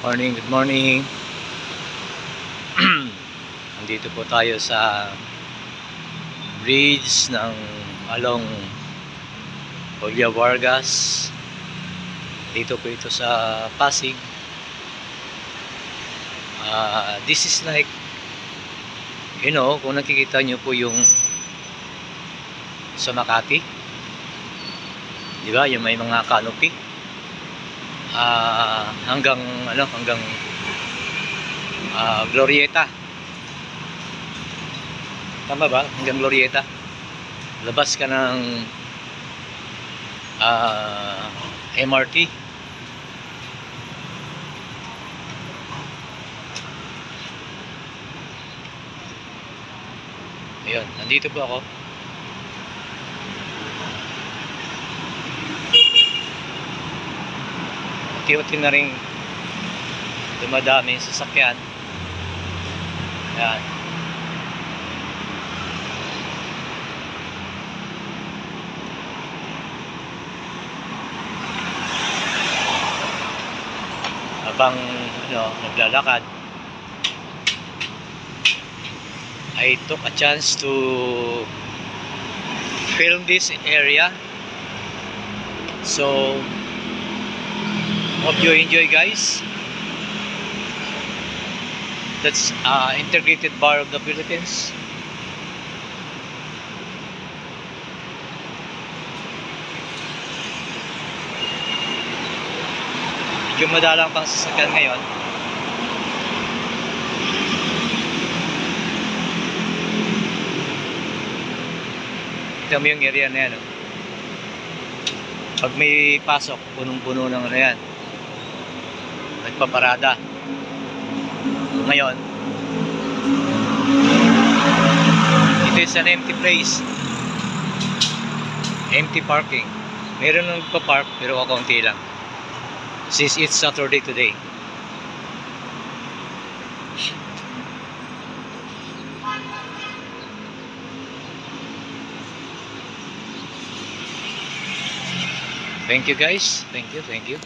Morning, good morning. Nandito po tayo sa bridge ng along Julia Vargas. Dito po ito sa Pasig. This is like, kung nakikita nyo po yung sa Makati, di ba, yung may mga canopy hanggang Glorieta. Tama ba? Hanggang Glorieta. Labas ka ng MRT. Ayun, nandito po ako. Unti-unti na rin dumadami yung sasakyan. Ayan. Habang naglalakad, I took a chance to film this area. So hope you enjoy, guys. That's Integrated Bar of the Philippines. Medyo madalang pang sasakyan ngayon. Ito mo yung area na yan. Pag may pasok, punong-puno ng yan. Nagpaparada. Ngayon, it is an empty place. Empty parking. Meron nang nagpa-park pero kaunti lang. Since it's Saturday today. Thank you, guys. Thank you.